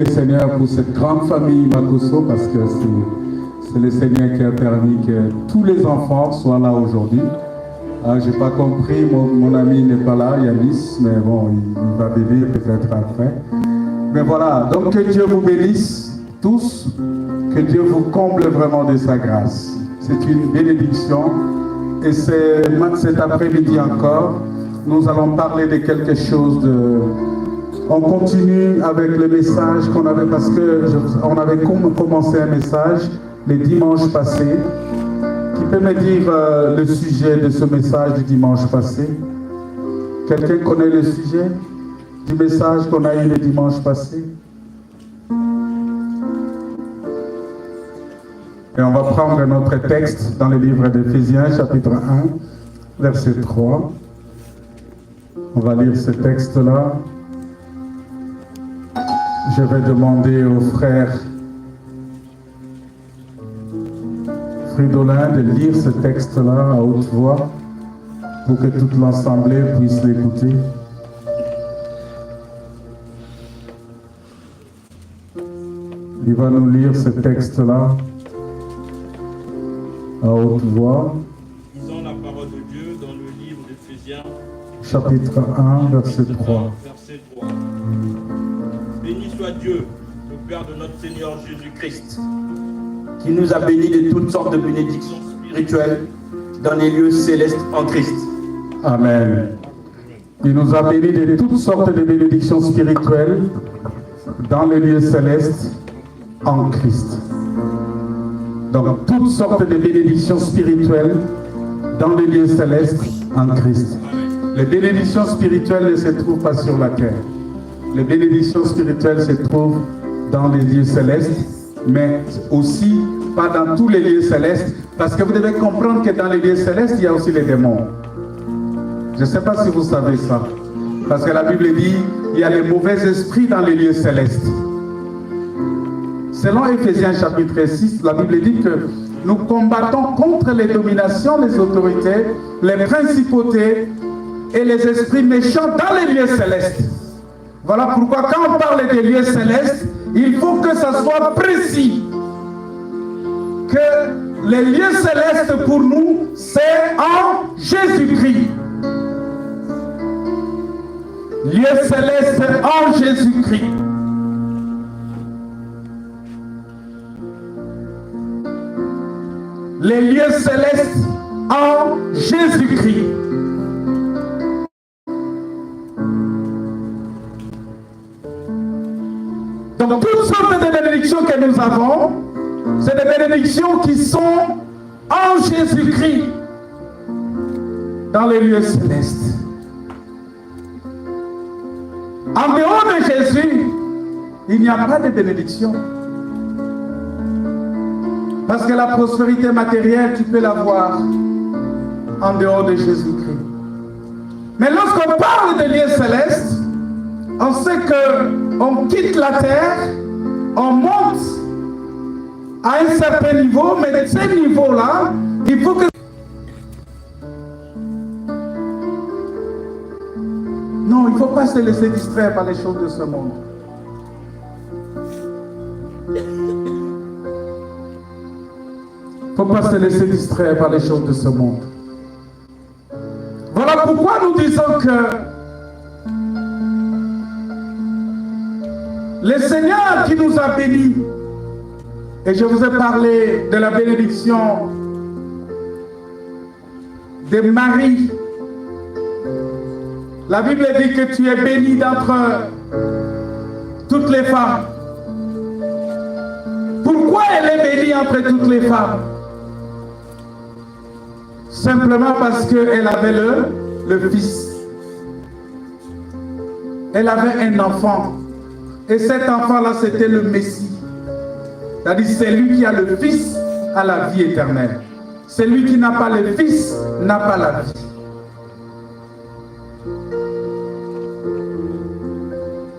Seigneur, pour cette grande famille Makoso, parce que c'est le Seigneur qui a permis que tous les enfants soient là aujourd'hui. Je n'ai pas compris, mon ami n'est pas là, Yanis, mais bon, il va venir peut-être après. Mais voilà, donc que Dieu vous bénisse tous, que Dieu vous comble vraiment de sa grâce. C'est une bénédiction. Et cet après-midi encore, nous allons parler de quelque chose de... On continue avec le message qu'on avait, parce qu'on avait commencé un message le dimanche passé. Qui peut me dire le sujet de ce message du dimanche passé? Quelqu'un connaît le sujet du message qu'on a eu le dimanche passé? Et on va prendre notre texte dans le livre d'Éphésiens, chapitre 1, verset 3. On va lire ce texte-là. Je vais demander au frère Fridolin de lire ce texte-là à haute voix pour que toute l'assemblée puisse l'écouter. Il va nous lire ce texte-là à haute voix. Lisons la parole de Dieu dans le livre d'Éphésiens, chapitre 1, verset 3. Verset 3. Béni soit Dieu, le Père de notre Seigneur Jésus-Christ, qui nous a bénis de toutes sortes de bénédictions spirituelles dans les lieux célestes en Christ. Amen. Il nous a bénis de toutes sortes de bénédictions spirituelles dans les lieux célestes en Christ. Donc, toutes sortes de bénédictions spirituelles dans les lieux célestes en Christ. Les bénédictions spirituelles ne se trouvent pas sur la terre. Les bénédictions spirituelles se trouvent dans les lieux célestes, mais aussi pas dans tous les lieux célestes, parce que vous devez comprendre que dans les lieux célestes, il y a aussi les démons. Je ne sais pas si vous savez ça, parce que la Bible dit il y a les mauvais esprits dans les lieux célestes. Selon Éphésiens chapitre 6, la Bible dit que nous combattons contre les dominations, les autorités, les principautés et les esprits méchants dans les lieux célestes. Voilà pourquoi quand on parle des lieux célestes, il faut que ça soit précis. Que les lieux célestes pour nous, c'est en Jésus-Christ. Lieux célestes en Jésus-Christ. Les lieux célestes en Jésus-Christ. Donc toutes sortes de bénédictions que nous avons, c'est des bénédictions qui sont en Jésus-Christ, dans les lieux célestes. En dehors de Jésus, il n'y a pas de bénédiction. Parce que la prospérité matérielle, tu peux l'avoir en dehors de Jésus-Christ. Mais lorsqu'on parle des lieux célestes, on sait qu'on quitte la terre, on monte à un certain niveau, mais de ce niveau-là, il faut que... Non, il ne faut pas se laisser distraire par les choses de ce monde. Il ne faut pas se laisser distraire par les choses de ce monde. Voilà pourquoi nous disons que le Seigneur qui nous a bénis, et je vous ai parlé de la bénédiction de Marie. La Bible dit que tu es béni d'entre toutes les femmes. Pourquoi elle est bénie entre toutes les femmes? Simplement parce qu'elle avait le Fils. Elle avait un enfant. Et cet enfant-là, c'était le Messie. C'est-à-dire, c'est lui qui a le Fils à la vie éternelle. Celui qui n'a pas le Fils n'a pas la vie.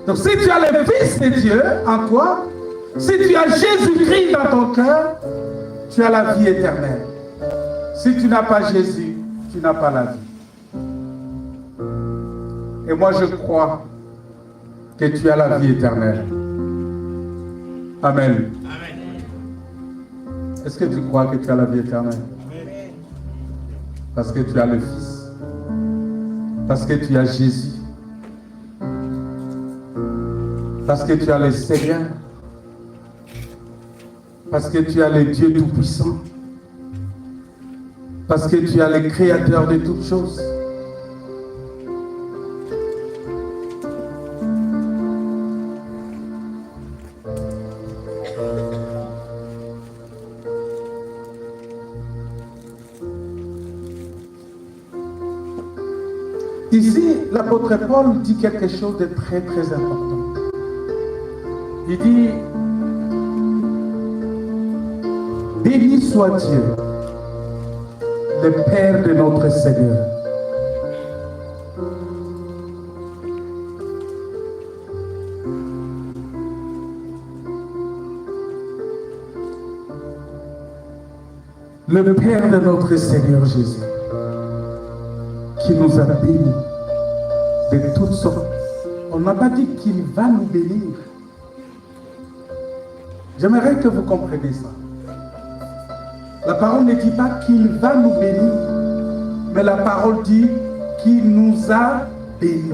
Donc, si tu as le Fils de Dieu en toi, si tu as Jésus-Christ dans ton cœur, tu as la vie éternelle. Si tu n'as pas Jésus, tu n'as pas la vie. Et moi, je crois que tu as la vie éternelle. Amen. Amen. Est-ce que tu crois que tu as la vie éternelle? Amen. Parce que tu as le Fils. Parce que tu as Jésus. Parce que tu as le Seigneur. Parce que tu as le Dieu Tout-Puissant. Parce que tu as le Créateur de toutes choses. Ici, l'apôtre Paul dit quelque chose de très très important. Il dit, béni soit Dieu, le Père de notre Seigneur. Le Père de notre Seigneur Jésus, qui nous a bénis de toutes sortes. On n'a pas dit qu'il va nous bénir. J'aimerais que vous compreniez ça. La parole ne dit pas qu'il va nous bénir, mais la parole dit qu'il nous a bénis.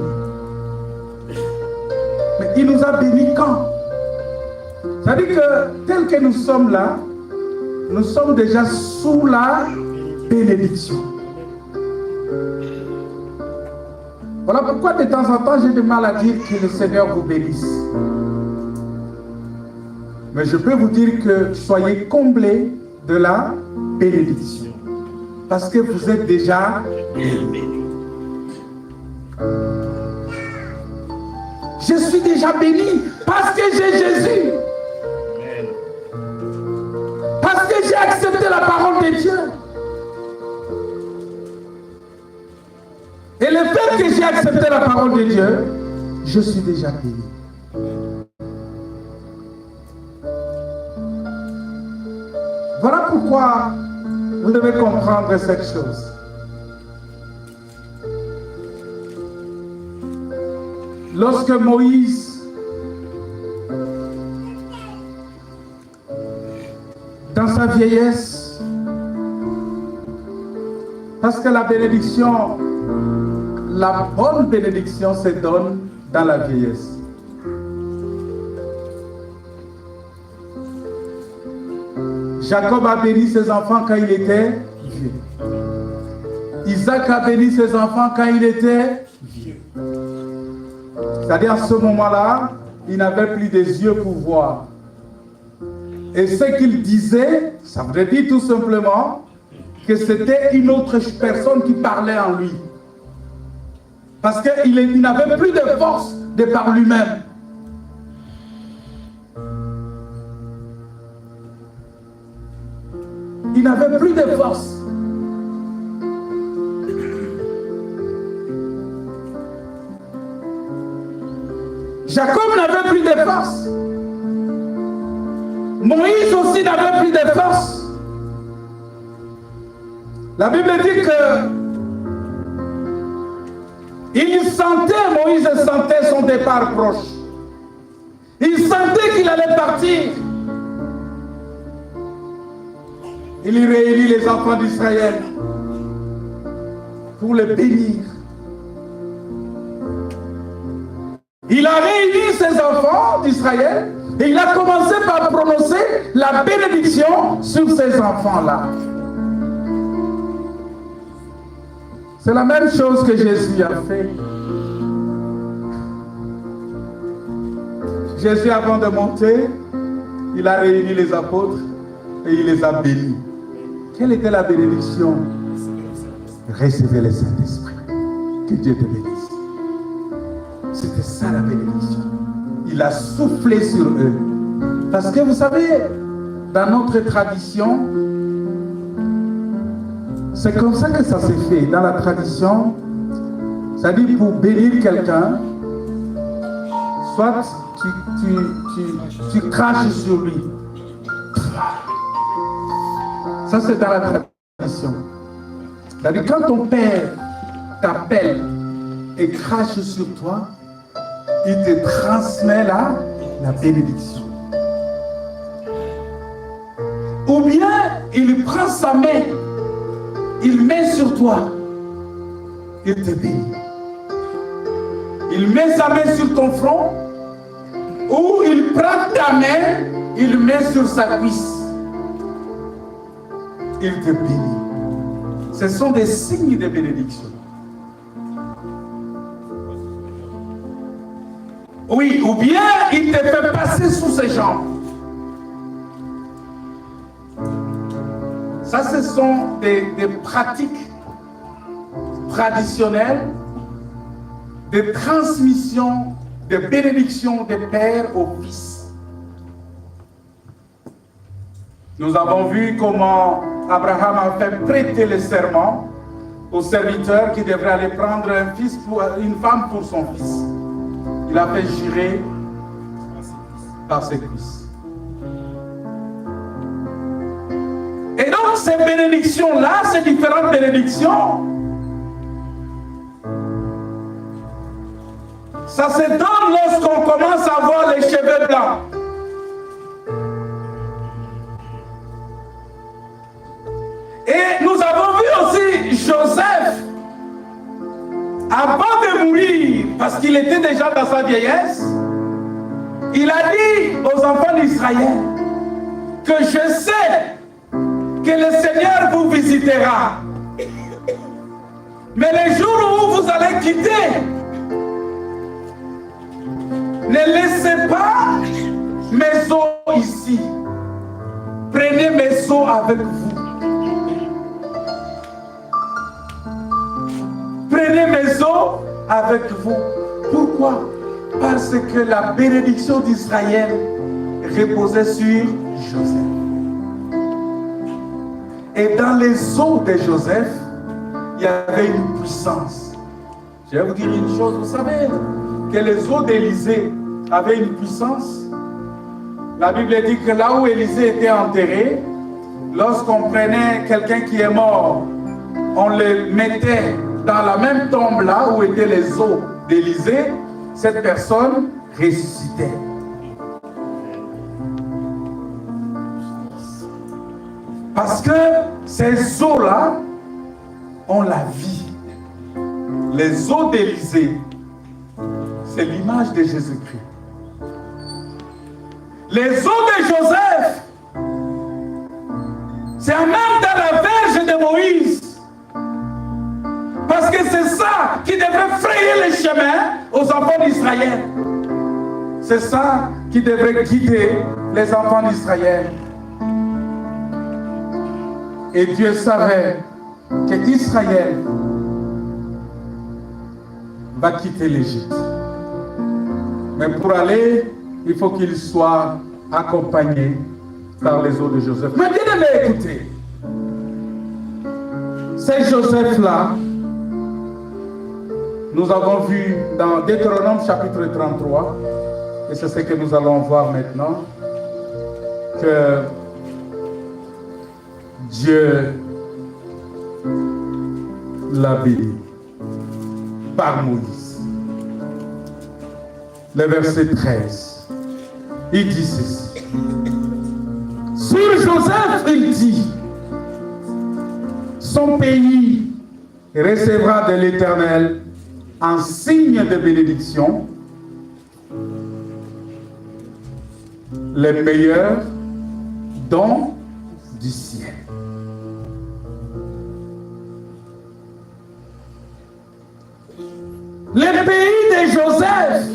Mais il nous a bénis quand? C'est-à-dire que tel que nous sommes là, nous sommes déjà sous la bénédiction. Voilà pourquoi de temps en temps j'ai du mal à dire que le Seigneur vous bénisse. Mais je peux vous dire que soyez comblés de la bénédiction. Parce que vous êtes déjà bénis. Je suis déjà béni parce que j'ai Jésus. Parce que j'ai accepté la parole de Dieu. Et le fait que j'ai accepté la parole de Dieu, je suis déjà béni. Voilà pourquoi vous devez comprendre cette chose. Lorsque Moïse, dans sa vieillesse, parce que la bénédiction, la bonne bénédiction se donne dans la vieillesse. Jacob a béni ses enfants quand il était vieux. Isaac a béni ses enfants quand il était vieux. C'est-à-dire à ce moment-là, il n'avait plus des yeux pour voir. Et ce qu'il disait, ça voudrait dire tout simplement que c'était une autre personne qui parlait en lui. Parce qu'il n'avait plus de force de par lui-même. Il n'avait plus de force. Jacob n'avait plus de force. Moïse aussi n'avait plus de force. La Bible dit que Moïse sentait son départ proche. Il sentait qu'il allait partir. Il réunit les enfants d'Israël pour les bénir. Il a réuni ses enfants d'Israël et il a commencé par prononcer la bénédiction sur ces enfants-là. C'est la même chose que Jésus a fait. Jésus, avant de monter, il a réuni les apôtres et il les a bénis. Quelle était la bénédiction? Recevez le Saint-Esprit. Que Dieu te bénisse. C'était ça la bénédiction. Il a soufflé sur eux. Parce que vous savez, dans notre tradition, c'est comme ça que ça s'est fait. Dans la tradition, ça dit pour bénir quelqu'un, soit tu craches sur lui. Ça, c'est dans la tradition. C'est-à-dire, quand ton père t'appelle et crache sur toi, il te transmet la bénédiction. ou bien il prend sa main, il met sur toi, il te bénit. Il met sa main sur ton front, ou il prend ta main, il met sur sa cuisse. Il te bénit. Ce sont des signes de bénédiction. Oui, ou bien il te fait passer sous ses jambes. Ça, ce sont des pratiques traditionnelles de transmission de bénédiction des pères aux fils. Nous avons vu comment Abraham a fait prêter le serment au serviteur qui devrait aller prendre une femme pour son fils. Il a fait jurer par ses fils. Et donc ces bénédictions-là, ces différentes bénédictions, ça se donne lorsqu'on commence à avoir les cheveux blancs. Et nous avons vu aussi Joseph, avant de mourir, parce qu'il était déjà dans sa vieillesse, il a dit aux enfants d'Israël que je sais que le Seigneur vous visitera. Mais les jours où vous allez quitter, ne laissez pas mes os ici. Prenez mes os avec vous. Prenez mes os avec vous. Pourquoi? Parce que la bénédiction d'Israël reposait sur Joseph. Et dans les os de Joseph, il y avait une puissance. Je vais vous dire une chose, vous savez que les os d'Élisée avaient une puissance. La Bible dit que là où Élisée était enterré, lorsqu'on prenait quelqu'un qui est mort, on le mettait dans la même tombe là où étaient les os d'Élisée, cette personne ressuscitait. Parce que ces os-là ont la vie. Les os d'Élisée, c'est l'image de Jésus-Christ. Les os de Joseph, c'est même dans la verge de Moïse. Parce que c'est ça qui devrait frayer les chemins aux enfants d'Israël. C'est ça qui devrait guider les enfants d'Israël. Et Dieu savait qu'Israël va quitter l'Égypte. Mais pour aller, il faut qu'il soit accompagné par les os de Joseph. Mais bien aimé, écoutez, c'est Joseph-là, nous avons vu dans Deutéronome chapitre 33, et c'est ce que nous allons voir maintenant, que Dieu l'a béni par Moïse. Le verset 13, il dit ceci. Sur Joseph, il dit, son pays recevra de l'Éternel un signe de bénédiction, les meilleurs dons du ciel. Le pays de Joseph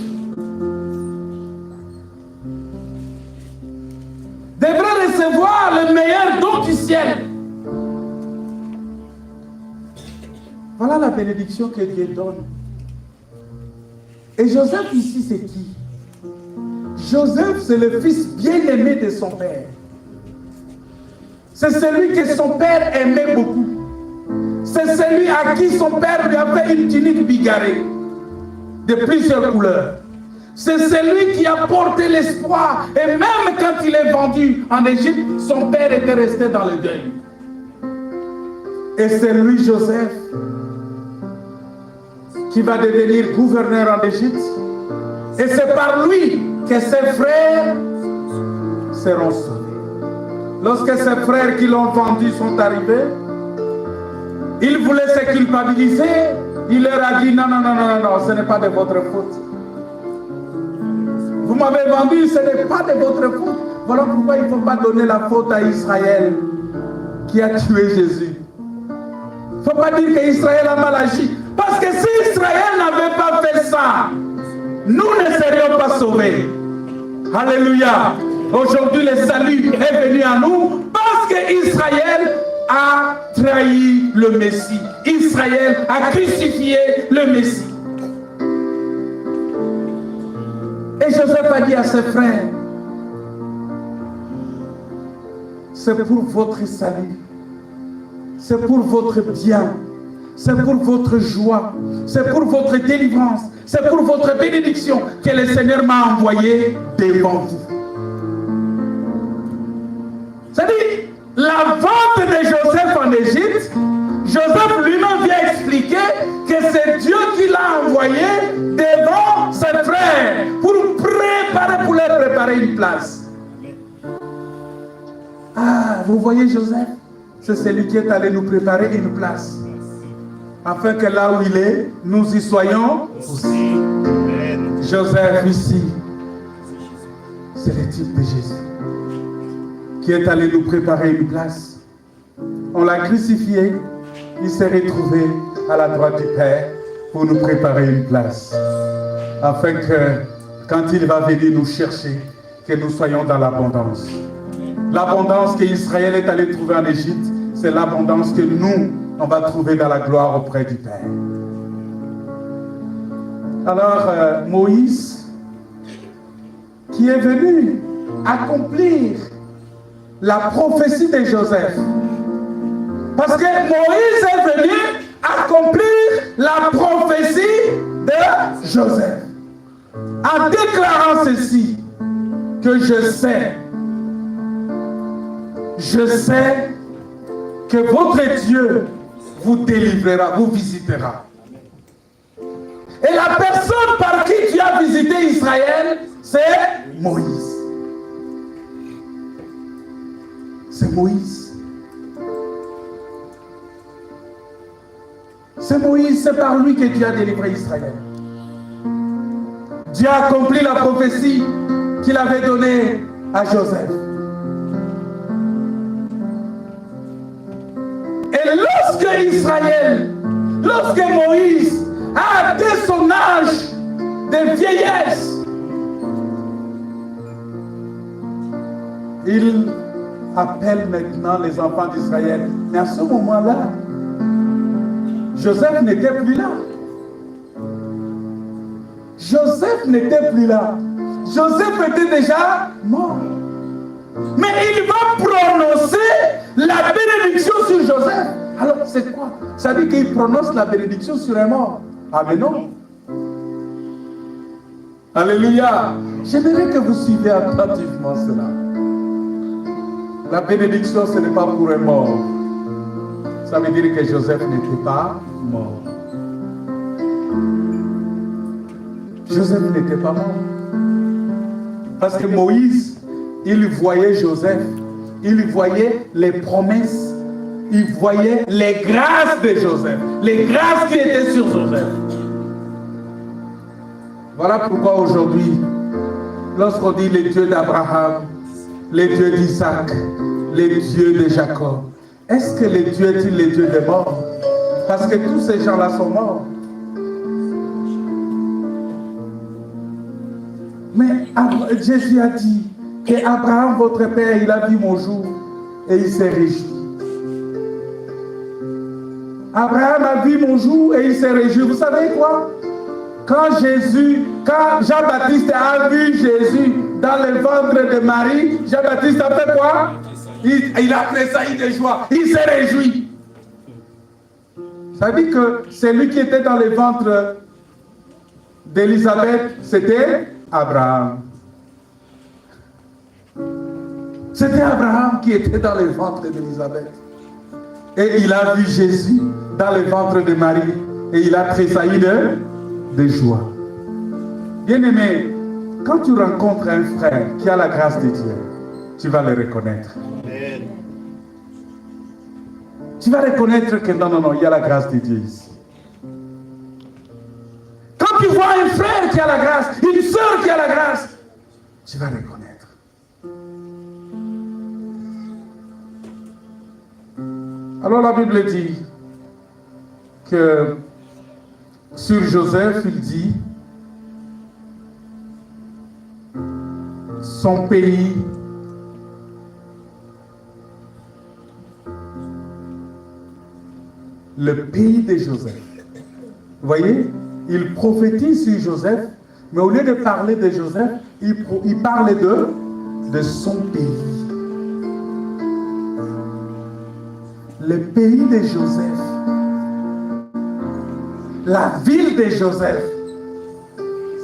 devrait recevoir le meilleur don du ciel. Voilà la bénédiction que Dieu donne. Et Joseph ici, c'est qui? Joseph, c'est le fils bien-aimé de son père. C'est celui que son père aimait beaucoup. C'est celui à qui son père lui a fait une tunique bigarrée de plusieurs couleurs. C'est celui qui a porté l'espoir. Et même quand il est vendu en Égypte, son père était resté dans le deuil. Et c'est lui, Joseph, qui va devenir gouverneur en Égypte. Et c'est par lui que ses frères seront sauvés. lorsque ses frères qui l'ont vendu sont arrivés, il voulait se culpabiliser. Il leur a dit non, non, non, non, non, ce n'est pas de votre faute. Vous m'avez vendu, ce n'est pas de votre faute. Voilà pourquoi il ne faut pas donner la faute à Israël qui a tué Jésus. Il ne faut pas dire qu'Israël a mal agi. Parce que si Israël n'avait pas fait ça, nous ne serions pas sauvés. Alléluia. Aujourd'hui, le salut est venu à nous parce qu'Israël a trahi le Messie. Israël a crucifié le Messie. Et Joseph a dit à ses frères, c'est pour votre salut, c'est pour votre bien, c'est pour votre joie, c'est pour votre délivrance, c'est pour votre bénédiction que le Seigneur m'a envoyé devant vous. C'est-à-dire, la vente de Joseph en Égypte, Joseph lui-même vient expliquer que c'est Dieu qui l'a envoyé devant ses frères pour leur préparer une place. Ah, vous voyez Joseph, c'est celui qui est allé nous préparer une place. Afin que là où il est, nous y soyons aussi. Joseph ici, c'est le type de Jésus qui est allé nous préparer une place. On l'a crucifié, il s'est retrouvé à la droite du Père pour nous préparer une place. Afin que, quand il va venir nous chercher, que nous soyons dans l'abondance. L'abondance qu'Israël est allé trouver en Égypte, c'est l'abondance que nous, on va trouver dans la gloire auprès du Père. Alors, Moïse, qui est venu accomplir la prophétie de Joseph, parce que Moïse est venu accomplir la prophétie de Joseph, en déclarant ceci, que je sais que votre Dieu vous délivrera, vous visitera. Et la personne par qui Dieu a visité Israël, c'est Moïse. C'est Moïse. C'est Moïse, c'est par lui que Dieu a délivré Israël. Dieu a accompli la prophétie qu'il avait donnée à Joseph. Et lorsque Moïse a atteint son âge de vieillesse, il appelle maintenant les enfants d'Israël. Mais à ce moment-là, Joseph n'était plus là. Joseph n'était plus là. Joseph était déjà mort. Mais il va prononcer la bénédiction sur Joseph. Alors, c'est quoi? Ça veut dire qu'il prononce la bénédiction sur un mort. Ah, mais non. Alléluia. J'aimerais que vous suivez attentivement cela. La bénédiction, ce n'est pas pour un mort. Ça veut dire que Joseph n'était pas mort. Joseph n'était pas mort. Parce que Moïse, il voyait Joseph, il voyait les promesses, il voyait les grâces de Joseph, les grâces qui étaient sur Joseph. Voilà pourquoi aujourd'hui, lorsqu'on dit les dieux d'Abraham, les dieux d'Isaac, les dieux de Jacob, est-ce que les dieux est-il les dieux des morts? Parce que tous ces gens-là sont morts. Mais Jésus a dit qu'Abraham, votre père, il a vu mon jour et il s'est réjoui. Abraham a vu mon jour et il s'est réjoui. Vous savez quoi? Quand Jean-Baptiste a vu Jésus dans le ventre de Marie, Jean-Baptiste a fait quoi? Il a tressailli de joie. Il s'est réjoui. Ça veut dire que celui qui était dans le ventre d'Élisabeth, c'était Abraham. C'était Abraham qui était dans le ventre d'Élisabeth. Et il a vu Jésus dans le ventre de Marie. Et il a tressailli de joie. Bien-aimé, quand tu rencontres un frère qui a la grâce de Dieu, tu vas le reconnaître. Amen. Tu vas reconnaître que non, il y a la grâce de Dieu ici. Quand tu vois un frère qui a la grâce, une sœur qui a la grâce, tu vas reconnaître. Alors la Bible dit que sur Joseph, il dit son pays le pays de Joseph. Vous voyez, il prophétise sur Joseph, mais au lieu de parler de Joseph, il parle de son pays. Le pays de Joseph. La ville de Joseph.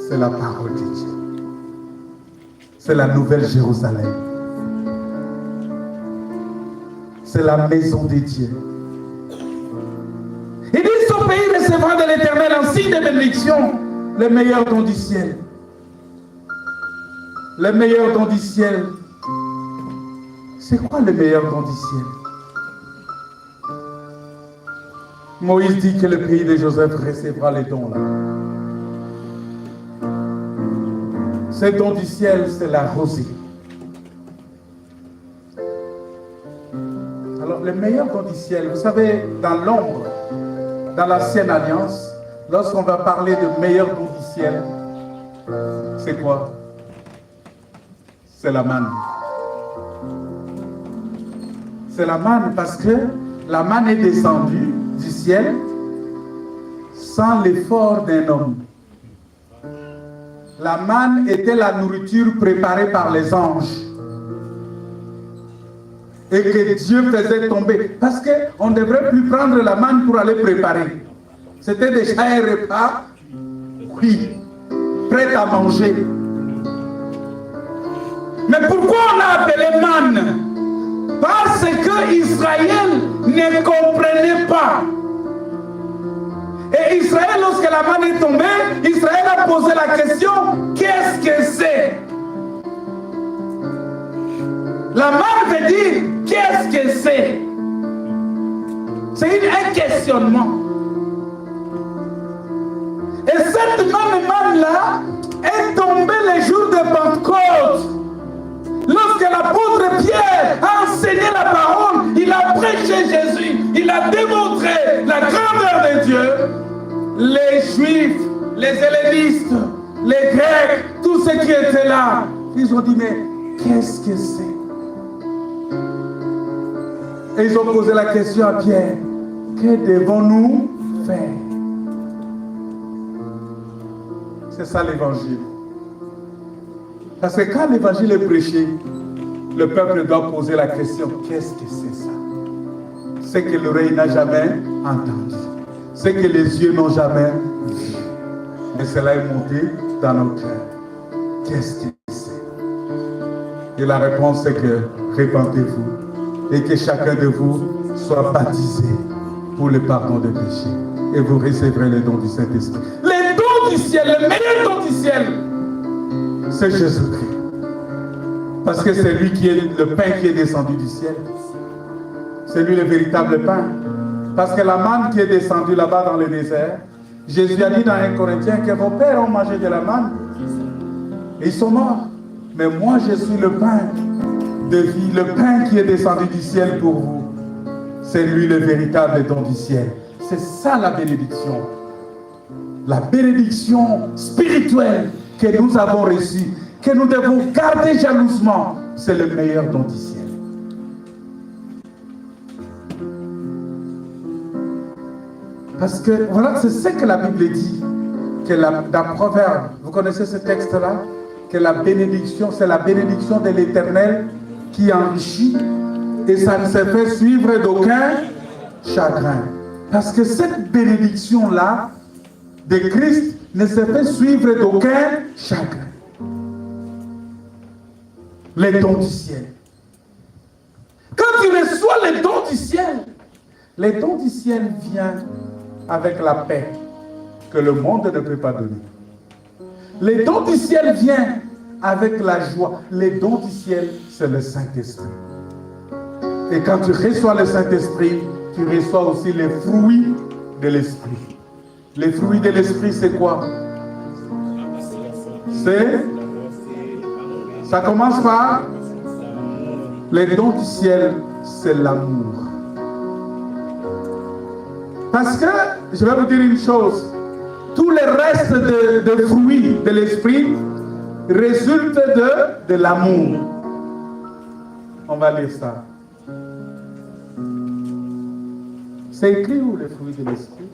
C'est la parole de Dieu. C'est la nouvelle Jérusalem. C'est la maison de Dieu. Il dit son pays recevra de l'Éternel en signe de bénédiction le meilleur don du ciel. Le meilleur don du ciel. C'est quoi le meilleur don du ciel? Moïse dit que le pays de Joseph recevra les dons là. Ce don du ciel, c'est la rosée. Alors, le meilleur don du ciel, vous savez, dans l'ombre, dans l'ancienne alliance, lorsqu'on va parler de meilleur don du ciel, c'est quoi? C'est la manne. C'est la manne parce que la manne est descendue du ciel sans l'effort d'un homme. La manne était la nourriture préparée par les anges et que Dieu faisait tomber. Parce qu'on ne devrait plus prendre la manne pour aller préparer. C'était déjà un repas, oui, prêt à manger. Mais pourquoi on a appelé manne? Parce que Israël ne comprenait pas. Et Israël, lorsque la manne est tombée, Israël a posé la question, qu'est-ce que c'est? La manne veut dire, qu'est-ce que c'est? C'est un questionnement. Et cette manne-là est tombée le jour de Pentecôte. Lorsque l'apôtre Pierre a enseigné la parole, il a prêché Jésus, il a démontré la grandeur de Dieu. Les Juifs, les hellénistes, les Grecs, tous ceux qui étaient là, ils ont dit, mais qu'est-ce que c'est? Et ils ont posé la question à Pierre, que devons-nous faire? C'est ça l'évangile. Parce que quand l'évangile est prêché, le peuple doit poser la question, qu'est-ce que c'est ça? C'est que l'oreille n'a jamais entendu. C'est que les yeux n'ont jamais vu. Mais cela est monté dans nos cœurs. Qu'est-ce que c'est? Et la réponse c'est que répentez-vous et que chacun de vous soit baptisé pour le pardon des péchés. Et vous recevrez les dons du Saint-Esprit. Les dons du ciel, le meilleur don du ciel, c'est Jésus-Christ. Parce que c'est lui qui est le pain qui est descendu du ciel. C'est lui le véritable pain. Parce que la manne qui est descendue là-bas dans le désert, Jésus a dit dans 1 Corinthiens que vos pères ont mangé de la manne. Et ils sont morts. Mais moi je suis le pain de vie, le pain qui est descendu du ciel pour vous. C'est lui le véritable don du ciel. C'est ça la bénédiction. La bénédiction spirituelle que nous avons reçue, que nous devons garder jalousement, c'est le meilleur don du ciel. Parce que, voilà, c'est ce que la Bible dit, que dans Proverbe, vous connaissez ce texte-là, que la bénédiction, c'est la bénédiction de l'Éternel qui enrichit, et ça ne se fait suivre d'aucun chagrin. Parce que cette bénédiction-là, de Christ, ne se fait suivre d'aucun chagrin. Les dons du ciel. Quand tu reçois les dons du ciel viennent avec la paix que le monde ne peut pas donner. Les dons du ciel viennent avec la joie. Les dons du ciel, c'est le Saint-Esprit. Et quand tu reçois le Saint-Esprit, tu reçois aussi les fruits de l'Esprit. Les fruits de l'Esprit, c'est quoi? Ça commence par les dons du ciel, c'est l'amour. Parce que, je vais vous dire une chose, tout le reste de fruits de l'Esprit résulte de l'amour. On va lire ça. C'est écrit où les fruits de l'Esprit?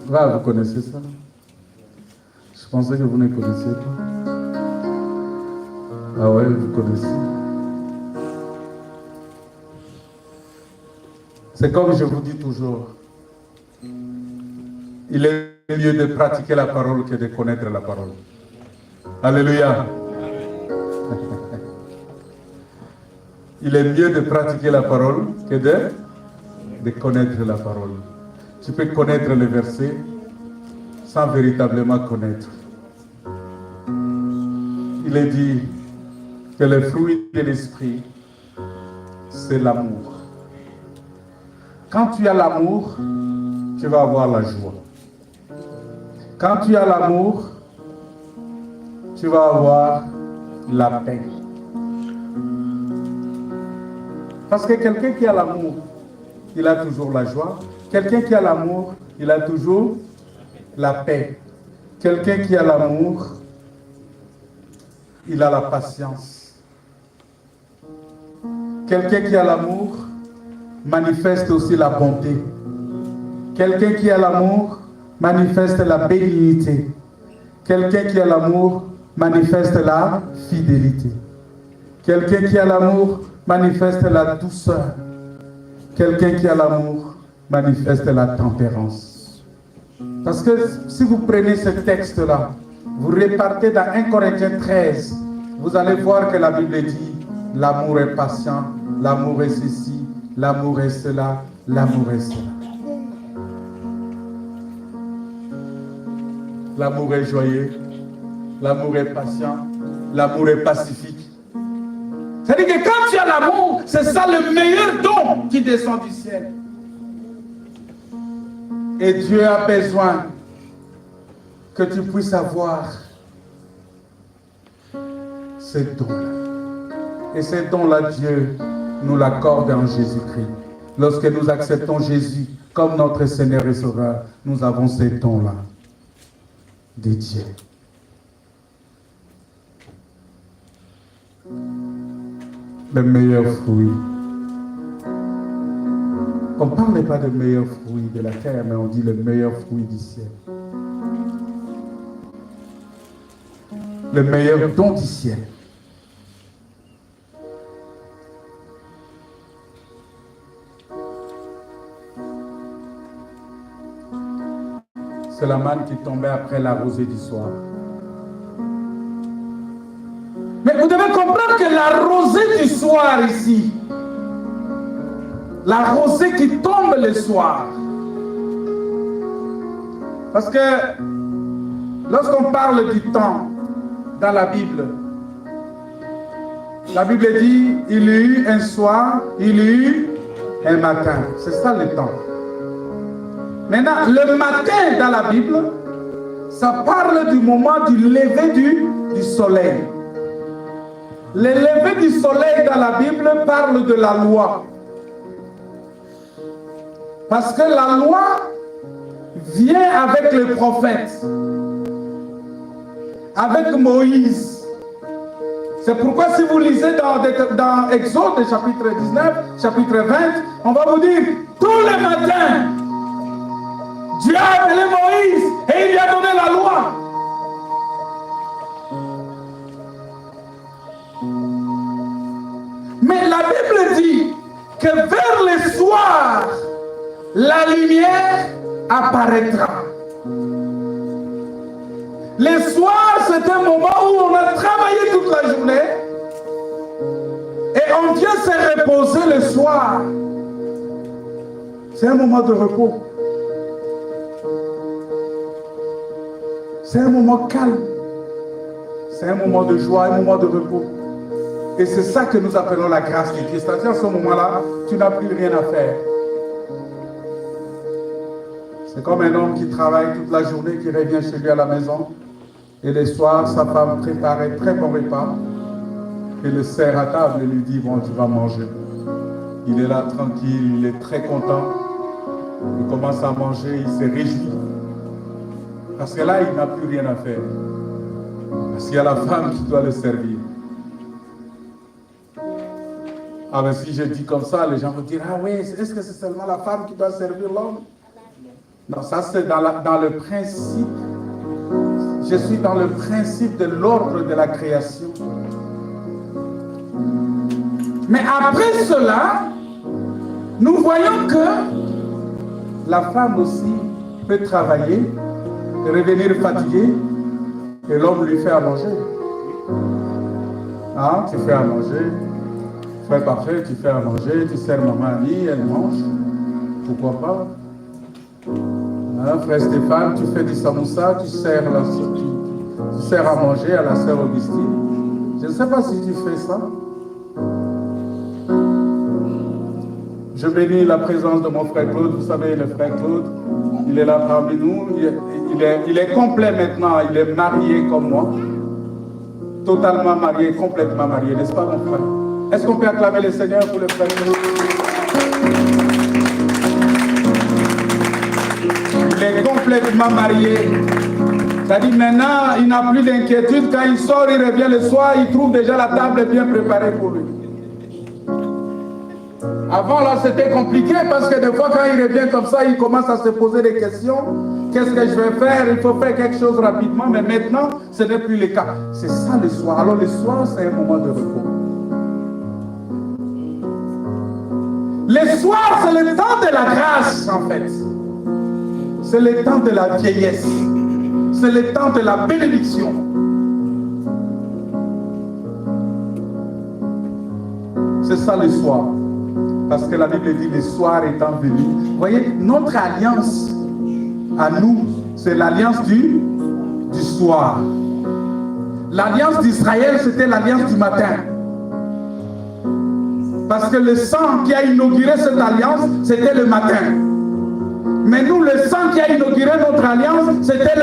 Vous connaissez ça? Je pensais que vous ne connaissiez pas. Ah ouais, vous connaissez. C'est comme je vous dis toujours. Il est mieux de pratiquer la parole que de connaître la parole. Alléluia. Il est mieux de pratiquer la parole que de connaître la parole. Tu peux connaître les versets sans véritablement connaître. Il est dit que le fruit de l'esprit, c'est l'amour. Quand tu as l'amour, tu vas avoir la joie. Quand tu as l'amour, tu vas avoir la paix. Parce que quelqu'un qui a l'amour, il a toujours la joie. Quelqu'un qui a l'amour, il a toujours la paix. Quelqu'un qui a l'amour, il a la patience. Quelqu'un qui a l'amour manifeste aussi la bonté. Quelqu'un qui a l'amour manifeste la bénignité. Quelqu'un qui a l'amour manifeste la fidélité. Quelqu'un qui a l'amour manifeste la douceur. Quelqu'un qui a l'amour manifeste la tempérance. Parce que si vous prenez ce texte-là, vous repartez dans 1 Corinthiens 13, vous allez voir que la Bible dit l'amour est patient, l'amour est ceci, l'amour est cela, l'amour est cela. L'amour est joyeux, l'amour est patient, l'amour est pacifique. C'est-à-dire que quand tu as l'amour, c'est ça le meilleur don qui descend du ciel. Et Dieu a besoin que tu puisses avoir ce don-là. Et ce don-là, Dieu nous l'accorde en Jésus-Christ. Lorsque nous acceptons Jésus comme notre Seigneur et Sauveur, nous avons ce don-là de Dieu. Le meilleur fruit. On ne parle pas de meilleur fruit de la terre, mais on dit le meilleur fruit du ciel. Le meilleur don du ciel. C'est la manne qui tombait après la rosée du soir. Mais vous devez comprendre que la rosée du soir ici, la rosée qui tombe le soir, parce que lorsqu'on parle du temps dans la Bible dit il y a eu un soir, il y a eu un matin. C'est ça le temps. Maintenant, le matin dans la Bible, ça parle du moment du lever du soleil. Le lever du soleil dans la Bible parle de la loi. Parce que la loi vient avec les prophètes, avec Moïse. C'est pourquoi si vous lisez dans Exode chapitre 19, chapitre 20, on va vous dire, tous les matins, Dieu a appelé Moïse et il lui a donné la loi. Mais la Bible dit que vers le soir, la lumière apparaîtra. Le soir, c'est un moment où on a travaillé toute la journée et on vient se reposer le soir. C'est un moment de repos. C'est un moment calme. C'est un moment de joie, un moment de repos. Et c'est ça que nous appelons la grâce de Christ. C'est-à-dire, à ce moment-là, tu n'as plus rien à faire. C'est comme un homme qui travaille toute la journée, qui revient chez lui à la maison. Et le soir, sa femme prépare un très bon repas. Et le sert à table et lui dit, bon, tu vas manger. Il est là tranquille, il est très content. Il commence à manger, il se réjouit. Parce que là, il n'a plus rien à faire. Parce qu'il y a la femme qui doit le servir. Ah ben si je dis comme ça, les gens vont dire, ah oui, est-ce que c'est seulement la femme qui doit servir l'homme? Non, ça c'est dans le principe. Je suis dans le principe de l'ordre de la création. Mais après cela, nous voyons que la femme aussi peut travailler, revenir fatiguée, et l'homme lui fait à manger. Ah, tu fais à manger, frère parfait, tu fais à manger, tu sers maman Annie, elle mange. Pourquoi pas? Hein, frère Stéphane, tu fais du samoussa, tu sers à manger à la sœur Augustine. Je ne sais pas si tu fais ça. Je bénis la présence de mon frère Claude. Vous savez, le frère Claude, il est là parmi nous. Il est complet maintenant. Il est marié comme moi. Totalement marié, complètement marié. N'est-ce pas, mon frère? Est-ce qu'on peut acclamer le Seigneur pour le frère Claude? Il est complètement marié. C'est-à-dire maintenant, il n'a plus d'inquiétude. Quand il sort, il revient le soir, il trouve déjà la table bien préparée pour lui. Avant, là, c'était compliqué parce que des fois, quand il revient comme ça, il commence à se poser des questions. Qu'est-ce que je vais faire? Il faut faire quelque chose rapidement. Mais maintenant, ce n'est plus le cas. C'est ça le soir. Alors, le soir, c'est un moment de repos. Le soir, c'est le temps de la grâce, en fait. C'est le temps de la vieillesse. C'est le temps de la bénédiction. C'est ça le soir. Parce que la Bible dit le soir étant venu. Vous voyez, notre alliance à nous, c'est l'alliance du soir. L'alliance d'Israël, c'était l'alliance du matin. Parce que le sang qui a inauguré cette alliance, c'était le matin. Mais nous, le sang qui a inauguré notre alliance, c'était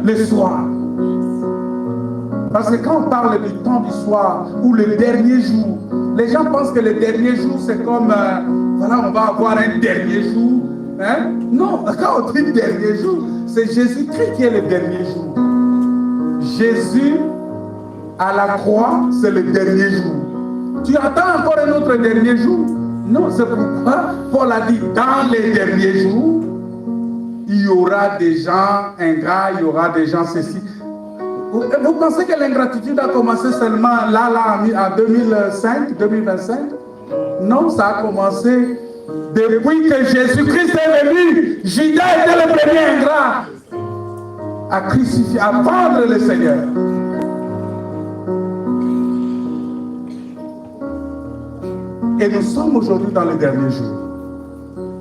le soir. Parce que quand on parle du temps du soir, ou le dernier jour, les gens pensent que le dernier jour, c'est comme, voilà, on va avoir un dernier jour. Hein? Non, quand on dit dernier jour, c'est Jésus-Christ qui est le dernier jour. Jésus, à la croix, c'est le dernier jour. Tu attends encore un autre dernier jour? Non, c'est pourquoi Paul a dit, dans les derniers jours, il y aura des gens ingrats, il y aura des gens ceci. Vous pensez que l'ingratitude a commencé seulement là, en 2005, 2025? Non, ça a commencé depuis que Jésus-Christ est venu. Judas était le premier ingrat à crucifier, à vendre le Seigneur. Et nous sommes aujourd'hui dans le dernier jour.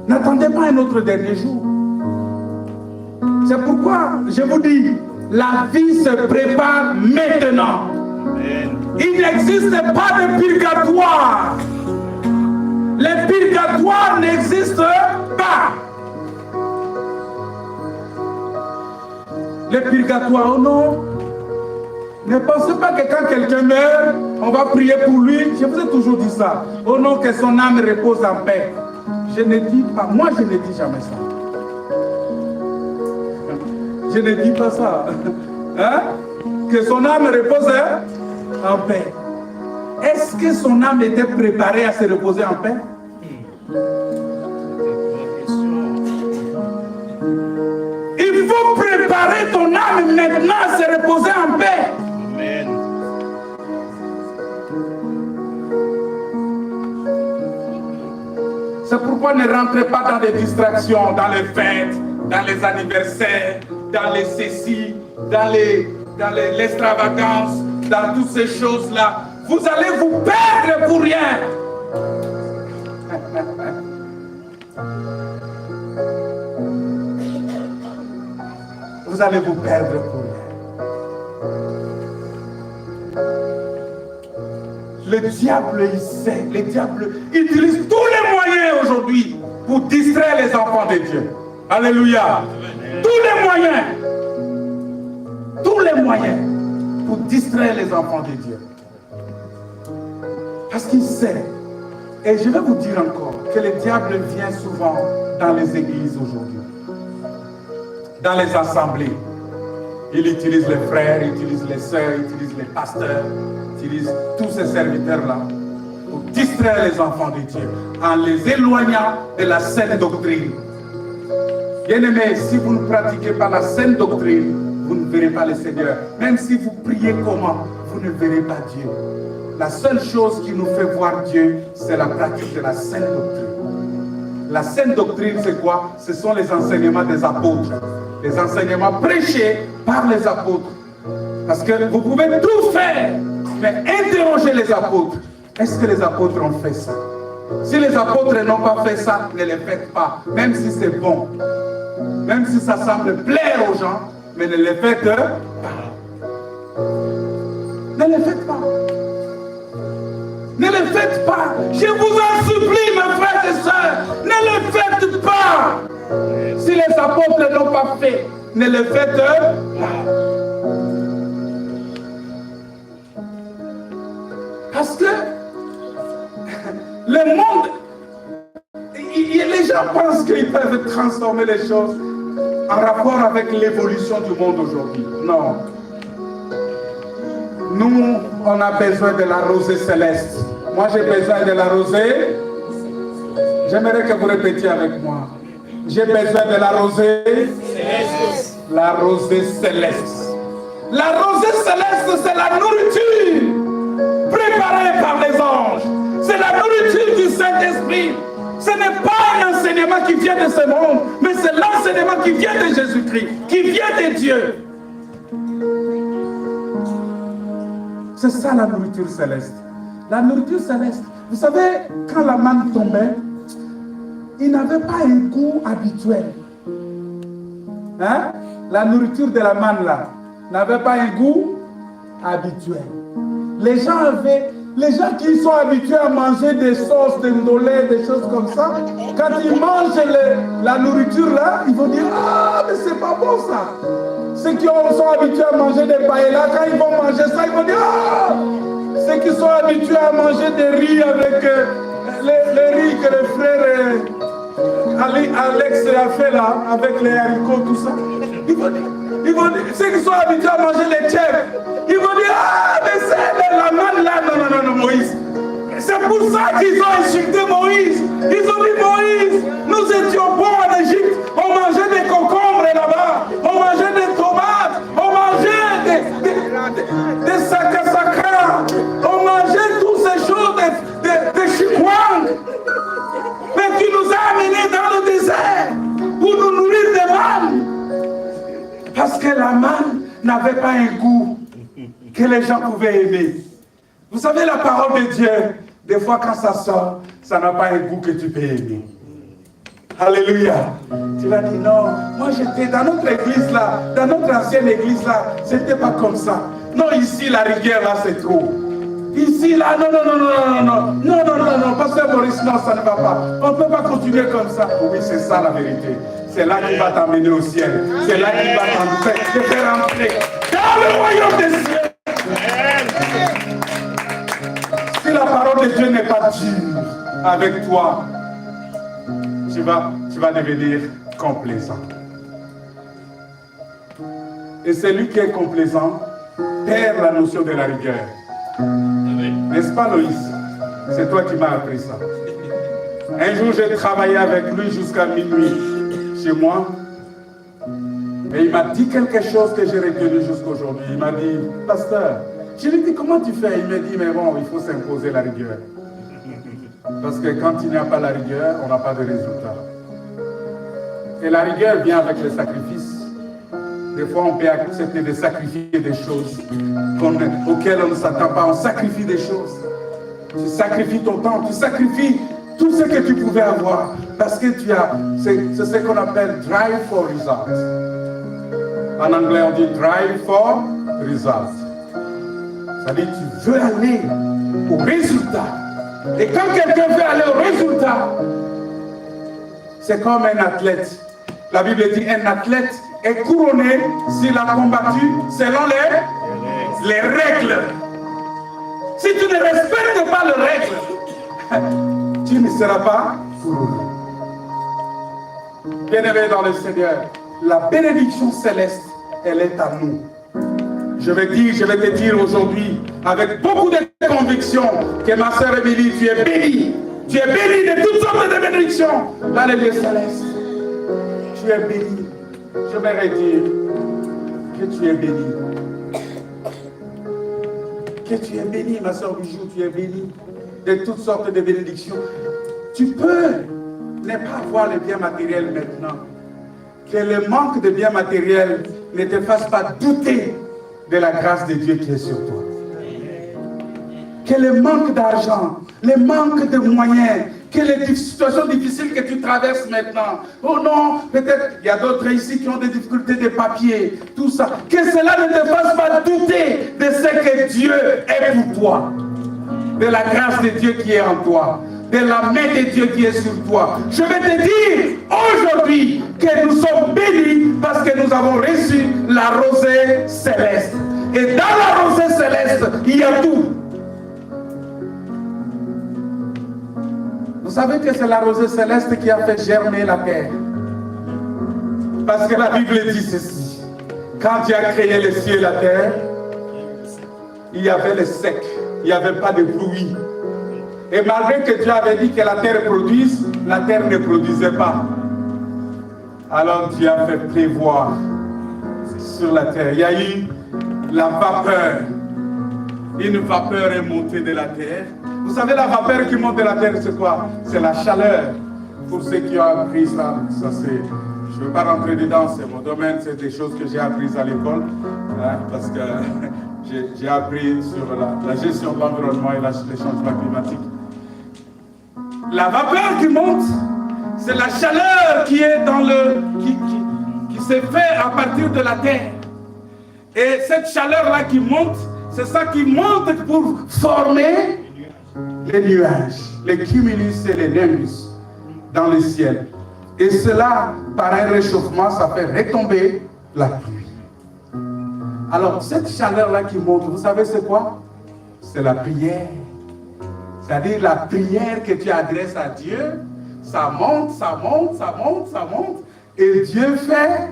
N'attendez pas un autre dernier jour. C'est pourquoi je vous dis, la vie se prépare maintenant. Il n'existe pas de purgatoire. Le purgatoire n'existe pas. Le purgatoire, oh non. Ne pensez pas que quand quelqu'un meurt, on va prier pour lui. Je vous ai toujours dit ça. Oh non, que son âme repose en paix. Je ne dis pas, moi je ne dis jamais ça. Je ne dis pas ça. Hein? Que son âme repose en paix. Est-ce que son âme était préparée à se reposer en paix? Il faut préparer ton âme maintenant à se reposer en paix. Amen. C'est pourquoi ne rentrez pas dans des distractions, dans les fêtes, dans les anniversaires, dans les cécis, dans l'extravagance, dans toutes ces choses-là. Vous allez vous perdre pour rien. Vous allez vous perdre pour rien. le diable, il sait, le diable utilise tous les moyens aujourd'hui pour distraire les enfants de Dieu. Alléluia. Tous les moyens pour distraire les enfants de Dieu. Parce qu'il sait, et je vais vous dire encore, que le diable vient souvent dans les églises aujourd'hui, dans les assemblées. Il utilise les frères, il utilise les sœurs, il utilise les pasteurs, il utilise tous ces serviteurs-là pour distraire les enfants de Dieu en les éloignant de la saine doctrine. Bien-aimés, si vous ne pratiquez pas la saine doctrine, vous ne verrez pas le Seigneur. Même si vous priez comment, vous ne verrez pas Dieu. La seule chose qui nous fait voir Dieu, c'est la pratique de la saine doctrine. La saine doctrine, c'est quoi? Ce sont les enseignements des apôtres. Les enseignements prêchés par les apôtres. Parce que vous pouvez tout faire, mais interrogez les apôtres. Est-ce que les apôtres ont fait ça? Si les apôtres n'ont pas fait ça, ne les faites pas. Même si c'est bon. Même si ça semble plaire aux gens, mais ne les faites pas. Ne les faites pas. Ne le faites pas. Je vous en supplie, mes frères et sœurs, ne le faites pas. Si les apôtres n'ont pas fait, ne le faites pas. Parce que le monde, les gens pensent qu'ils peuvent transformer les choses en rapport avec l'évolution du monde aujourd'hui. Non. Nous, on a besoin de la rosée céleste. Moi, j'ai besoin de la rosée. J'aimerais que vous répétiez avec moi. J'ai besoin de la rosée céleste. La rosée céleste. La rosée céleste, c'est la nourriture préparée par les anges. C'est la nourriture du Saint-Esprit. Ce n'est pas un enseignement qui vient de ce monde, mais c'est l'enseignement qui vient de Jésus-Christ, qui vient de Dieu. C'est ça la nourriture céleste. La nourriture céleste. Vous savez, quand la manne tombait, il n'avait pas un goût habituel. Hein? La nourriture de la manne là n'avait pas un goût habituel. Les gens qui sont habitués à manger des sauces, des ndolé, des choses comme ça, quand ils mangent la nourriture là, ils vont dire « Ah, mais c'est pas bon ça !» Ceux qui sont habitués à manger des paellas, quand ils vont manger ça, ils vont dire « Ah !» Ceux qui sont habitués à manger des riz avec les riz que le frère Alex a fait là, avec les haricots, tout ça, ils vont dire, ceux qui sont habitués à manger les tchèques, ils vont dire « Ah, mais c'est la manne là, non, Moïse. » C'est pour ça qu'ils ont insulté Moïse. Ils ont dit « Moïse, nous étions bons en Égypte, on mangeait des concombres là-bas, on mangeait des tomates, on mangeait des saka, on mangeait toutes ces choses, des chikwang. Mais tu nous as amenés dans le désert pour nous nourrir de manne. » Parce que la manne n'avait pas un goût que les gens pouvaient aimer. Vous savez, la parole de Dieu, des fois quand ça sort, ça n'a pas un goût que tu peux aimer. Alléluia. Tu vas dire non, moi j'étais dans notre église là, dans notre ancienne église là, c'était pas comme ça. Non, ici la rigueur là c'est trop. Ici là, non, pasteur Maurice, non, ça ne va pas. On ne peut pas continuer comme ça. Oui, c'est ça la vérité. C'est là qu'il va t'amener au ciel. C'est là qu'il va te faire entrer dans le royaume des cieux. Si la parole de Dieu n'est pas dure avec toi, tu vas devenir complaisant. Et celui qui est complaisant perd la notion de la rigueur. N'est-ce pas, Loïs? C'est toi qui m'as appris ça. Un jour, j'ai travaillé avec lui jusqu'à minuit chez moi. Et il m'a dit quelque chose que j'ai retenu jusqu'aujourd'hui. Il m'a dit, pasteur, je lui ai dit, comment tu fais? Il m'a dit, mais bon, il faut s'imposer la rigueur. Parce que quand il n'y a pas la rigueur, on n'a pas de résultat. Et la rigueur vient avec les sacrifices. Des fois, on peut accepter de sacrifier des choses auxquelles on ne s'attend pas. On sacrifie des choses. Tu sacrifies ton temps, tu sacrifies tout ce que tu pouvais avoir. Parce que tu as, c'est ce qu'on appelle drive for results. En anglais, on dit drive for results. Ça veut dire tu veux aller au résultat. Et quand quelqu'un veut aller au résultat, c'est comme un athlète. La Bible dit un athlète est couronné s'il a combattu selon les règles. Si tu ne respectes pas les règles, tu ne seras pas couronné. Bien-aimé dans le Seigneur, la bénédiction céleste, elle est à nous. Je vais te dire aujourd'hui, avec beaucoup de conviction, que ma sœur Émilie, tu es bénie. Tu es bénie de toutes sortes de bénédictions dans les lieux célestes. Tu es bénie. J'aimerais dire que tu es bénie. Que tu es bénie, ma sœur Bijou, tu es bénie de toutes sortes de bénédictions. Tu peux ne pas avoir les biens matériels maintenant. Que le manque de biens matériels ne te fasse pas douter de la grâce de Dieu qui est sur toi. Que le manque d'argent, le manque de moyens, que les situations difficiles que tu traverses maintenant, oh non, peut-être il y a d'autres ici qui ont des difficultés de papier, tout ça, que cela ne te fasse pas douter de ce que Dieu est pour toi, de la grâce de Dieu qui est en toi, de la main de Dieu qui est sur toi. Je vais te dire aujourd'hui que nous sommes bénis parce que nous avons reçu la rosée céleste. Et dans la rosée céleste, il y a tout. Vous savez que c'est la rosée céleste qui a fait germer la terre. Parce que la Bible dit ceci. Quand Dieu a créé les cieux et la terre, il y avait le sec. Il n'y avait pas de pluie. Et malgré que Dieu avait dit que la terre produise, la terre ne produisait pas. Alors Dieu a fait pleuvoir sur la terre. Il y a eu la vapeur. Une vapeur est montée de la terre. Vous savez, la vapeur qui monte de la terre, c'est quoi? C'est la chaleur. Pour ceux qui ont appris ça, c'est... Je ne veux pas rentrer dedans, c'est mon domaine, c'est des choses que j'ai apprises à l'école. Hein, parce que j'ai appris sur la gestion de l'environnement et les changements climatiques. La vapeur qui monte, c'est la chaleur qui est dans qui se fait à partir de la terre. Et cette chaleur-là qui monte, c'est ça qui monte pour former les nuages, les cumulus et les nimbus dans le ciel. Et cela, par un réchauffement, ça fait retomber la pluie. Alors, cette chaleur-là qui monte, vous savez c'est quoi? C'est la prière. C'est-à-dire la prière que tu adresses à Dieu, ça monte, ça monte, ça monte, ça monte. Et Dieu fait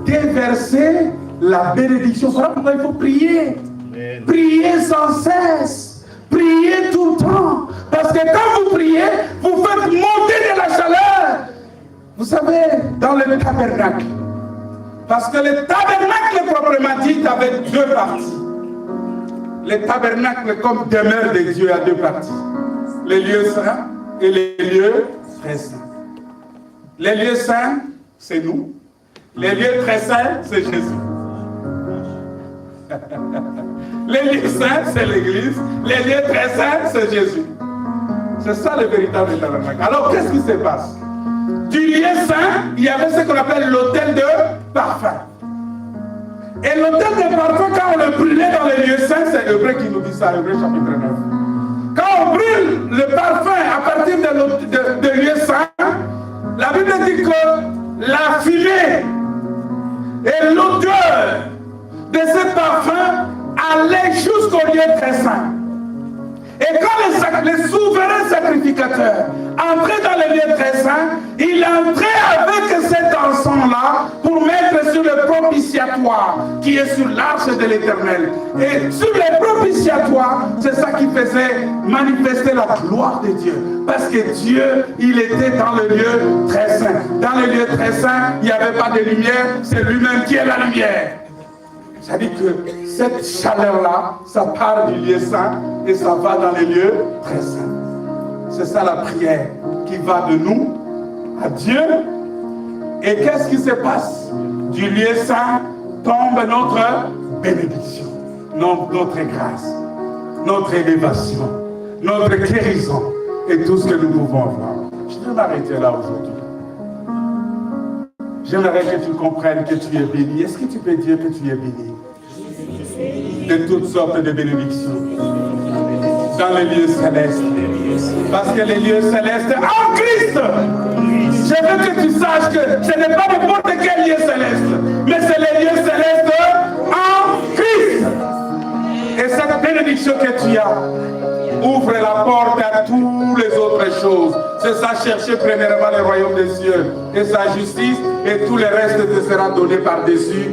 déverser la bénédiction. Voilà pourquoi il faut prier. Amen. Priez sans cesse. Priez tout le temps. Parce que quand vous priez, vous faites monter de la chaleur. Vous savez, dans le tabernacle. Parce que le tabernacle, proprement dit, avait deux parties. Le tabernacle, comme demeure de Dieu, a deux parties. Les lieux saints et les lieux très saints. Les lieux saints, c'est nous. Les lieux très saints, c'est Jésus. Les lieux saints, c'est l'Église. Les lieux très saints, c'est Jésus. C'est ça le véritable tabernacle. Alors, qu'est-ce qui se passe? Du lieu saint, il y avait ce qu'on appelle l'autel de parfum. Et l'autel de parfum, quand on le brûlait dans les lieux saints, c'est Hébreu qui nous dit ça, Hébreu chapitre 9. Quand on brûle le parfum à partir de lieux saints, la Bible dit que la fumée et l'odeur de ce parfum allait jusqu'au lieu très saint. Et quand les souverains sacrificateurs entraient dans le lieu très saint, il entrait avec cet encens-là pour mettre sur le propitiatoire qui est sur l'arche de l'Éternel. Et sur le propitiatoire, c'est ça qui faisait manifester la gloire de Dieu. Parce que Dieu, il était dans le lieu très saint. Dans le lieu très saint, il n'y avait pas de lumière, c'est lui-même qui est la lumière. C'est-à-dire que cette chaleur-là, ça part du lieu saint et ça va dans les lieux très saints. C'est ça la prière qui va de nous à Dieu. Et qu'est-ce qui se passe? Du lieu saint tombe notre bénédiction, notre grâce, notre élévation, notre guérison et tout ce que nous pouvons avoir. Je vais m'arrêter là aujourd'hui. J'aimerais que tu comprennes que tu es béni. Est-ce que tu peux dire que tu es béni? De toutes sortes de bénédictions. dans les lieux célestes. Parce que les lieux célestes en Christ. Je veux que tu saches que ce n'est pas n'importe quel lieu céleste, mais c'est les lieux célestes en Christ. Et cette bénédiction que tu as ouvre la porte à toutes les autres choses. C'est ça, chercher premièrement le royaume des cieux et sa justice, et tout le reste te sera donné par-dessus.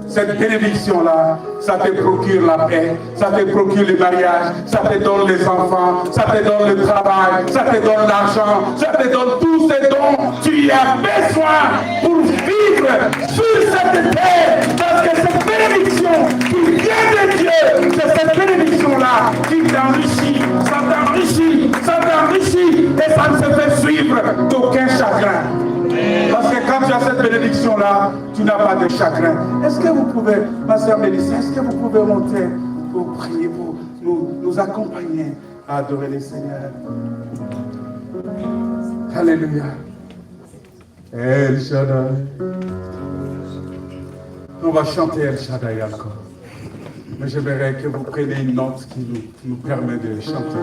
Cette bénédiction-là, ça te procure la paix, ça te procure le mariage, ça te donne les enfants, ça te donne le travail, ça te donne l'argent, ça te donne tous ces dons. Tu y as besoin pour vivre sur cette terre, parce que cette bénédiction qui vient de Dieu, c'est cette bénédiction-là qui t'enrichit, ça t'enrichit, ça t'enrichit, et ça ne se fait suivre d'aucun chagrin. Parce que quand tu as cette bénédiction-là, tu n'as pas de chagrin. Est-ce que vous pouvez, ma soeur Mélissa, est-ce que vous pouvez monter pour prier, pour nous accompagner à adorer le Seigneur? Alléluia. El Shaddai. On va chanter El Shaddai encore. Mais j'aimerais que vous preniez une note qui nous permet de chanter.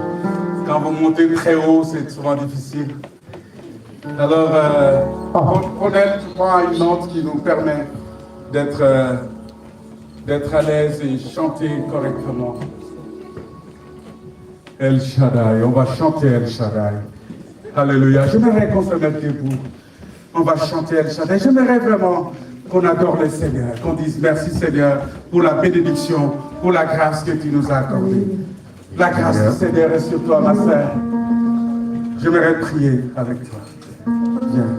Quand vous montez très haut, c'est souvent difficile. Alors, Ronel, tu prends une note qui nous permet d'être à l'aise et chanter correctement. El Shaddai, on va chanter El Shaddai. Alléluia. J'aimerais qu'on se mette debout. On va chanter El Shaddai. J'aimerais vraiment qu'on adore le Seigneur, qu'on dise merci Seigneur pour la bénédiction, pour la grâce que tu nous as accordée. La grâce du Seigneur est sur toi, ma sœur. J'aimerais prier avec toi. Viens.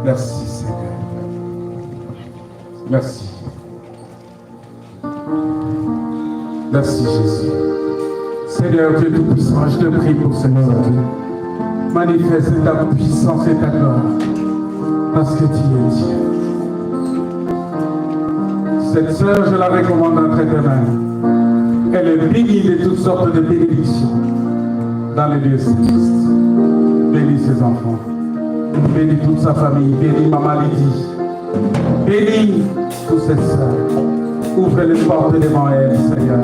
Merci Seigneur. Merci. Merci Jésus. Seigneur Dieu Tout-Puissant, je te prie pour ce moment. Manifeste ta puissance et ta gloire. Parce que tu es Dieu. Cette sœur, je la recommande entre tes mains. Elle est bénie de toutes sortes de bénédictions dans les lieux célestes. Bénis ses enfants. Bénis toute sa famille. Bénis Maman Lydie. Bénis tous ses sœurs. Ouvre les portes devant elle, Seigneur.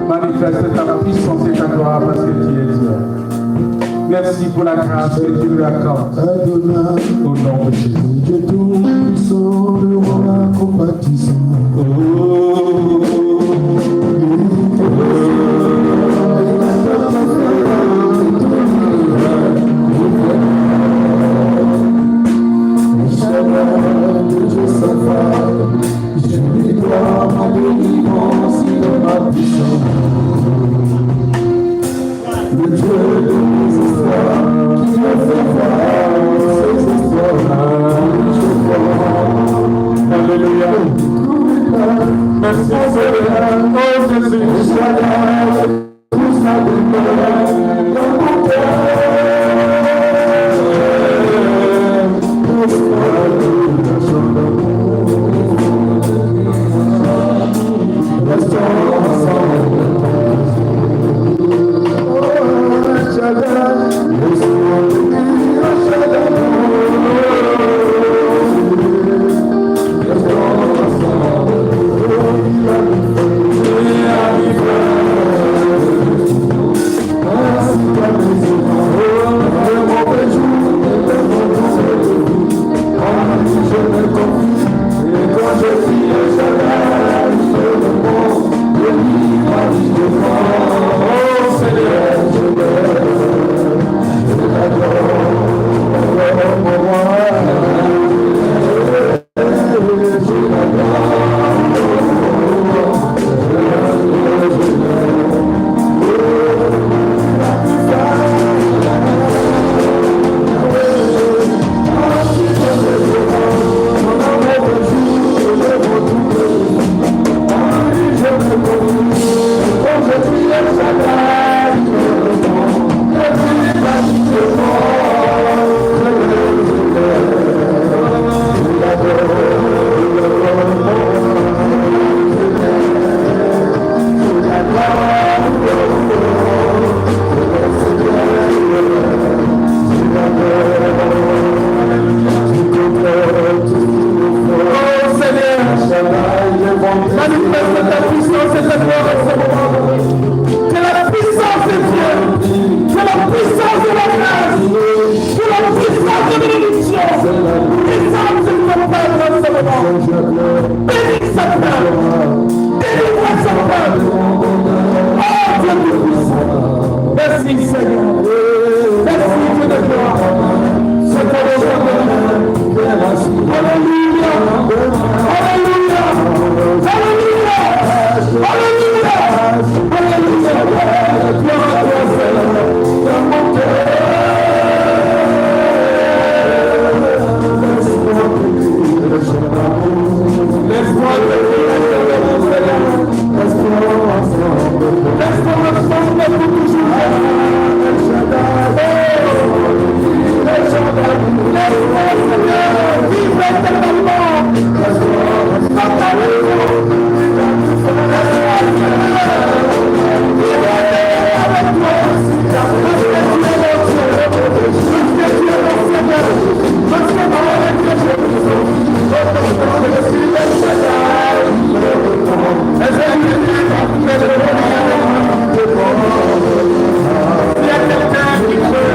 Manifeste ta puissance et ta gloire parce que tu es Dieu. Merci pour la grâce que tu lui accordes. Au nom de Jésus. Dieu tout-puissant, le roi compatissant. Je lui dois ma délivrance et ma puissance. Le Dieu de mes histoires, qui me fait voir ces histoires-là. Alléluia. Merci Merci Seigneur. Merci Dieu de gloire. C'est pour le Alléluia. Alléluia. Alléluia. Alléluia. Alléluia. Gloire à toi Seigneur. Dans mon cœur. Laisse-moi te dire, Seigneur. Laisse-moi ensemble pour toujours. Laisse-moi, Seigneur, vivre éternellement. Laisse-moi dans ta maison. Laisse-moi, Seigneur, vivre avec toi. Parce que tu es mon Dieu. Parce que tu es mon Seigneur. Parce que dans la vie de Jésus, je suis le Seigneur. Et je lui dis, il y a quelqu'un qui peut.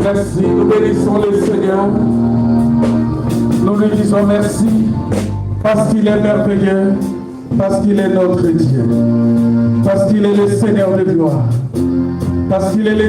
Merci, nous bénissons le Seigneur. Nous lui disons merci parce qu'il est merveilleux, parce qu'il est notre Dieu, parce qu'il est le Seigneur de gloire, parce qu'il est le